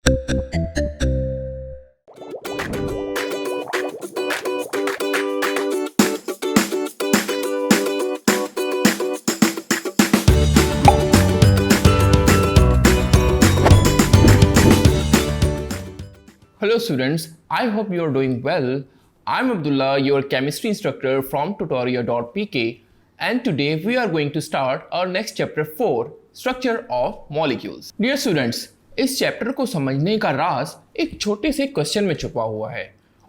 Hello students, I hope you are doing well. I'm Abdullah, your chemistry instructor from tutoria.pk, and today we are going to start our next chapter 4, Structure of Molecules. Dear students, इस chapter को समझने का राज एक छोटे से question में छुपा हुआ है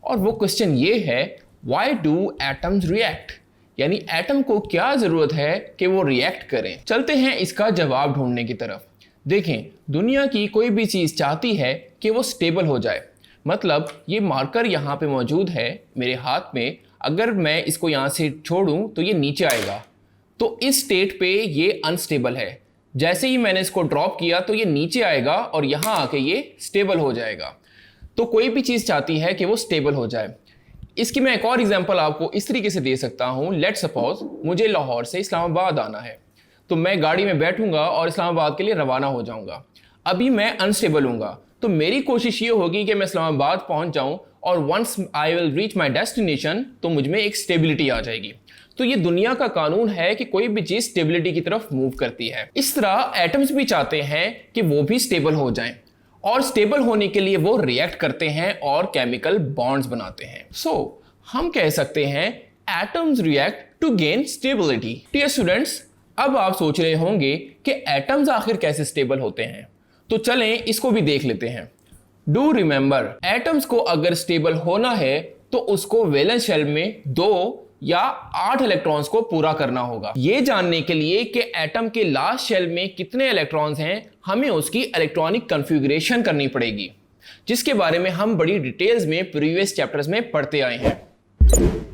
और वो क्वेश्चन ये है, Why do atoms react? यानी एटम को क्या ज़रूरत है कि वो रिएक्ट करें। चलते हैं इसका जवाब ढूंढने की तरफ। देखें, दुनिया की कोई भी चीज़ चाहती है कि वो स्टेबल हो जाए। मतलब ये मार्कर यहाँ पे मौजूद है मेरे हाथ में, अगर मैं इसको यहाँ से छोड़ूं तो ये नीचे आएगा, तो इस स्टेट पे ये अनस्टेबल है। जैसे ही मैंने इसको ड्रॉप किया तो ये नीचे आएगा और यहाँ आके ये स्टेबल हो जाएगा। तो कोई भी चीज़ चाहती है कि वो स्टेबल हो जाए। इसकी मैं एक और एग्जांपल आपको इस तरीके से दे सकता हूँ। लेट सपोज मुझे लाहौर से इस्लामाबाद आना है, तो मैं गाड़ी में बैठूंगा और इस्लामाबाद के लिए रवाना हो जाऊंगा। अभी मैं अनस्टेबल हूँगा, तो मेरी कोशिश ये होगी कि मैं इस्लामाबाद पहुंच जाऊं और once I will reach my destination तो मुझ में एक स्टेबिलिटी आ जाएगी। तो ये दुनिया का कानून है कि कोई भी चीज़ स्टेबिलिटी की तरफ मूव करती है। इस तरह एटम्स भी चाहते हैं कि वो भी स्टेबल हो जाएं, और स्टेबल होने के लिए वो रिएक्ट करते हैं और केमिकल बॉन्ड्स बनाते हैं। सो हम कह सकते हैं atoms react to gain stability. Dear students, अब आप सोच रहे होंगे कि एटम्स आखिर कैसे स्टेबल होते हैं, तो चलें इसको भी देख लेते हैं। डू रिमेंबर, एटम्स को अगर स्टेबल होना है तो उसको वैलेंस शेल में 2 या 8 इलेक्ट्रॉन्स को पूरा करना होगा। ये जानने के लिए कि एटम के लास्ट शेल में कितने इलेक्ट्रॉन्स हैं, हमें उसकी इलेक्ट्रॉनिक कॉन्फ़िगरेशन करनी पड़ेगी, जिसके बारे में हम बड़ी डिटेल्स में प्रीवियस चैप्टर्स में पढ़ते आए हैं।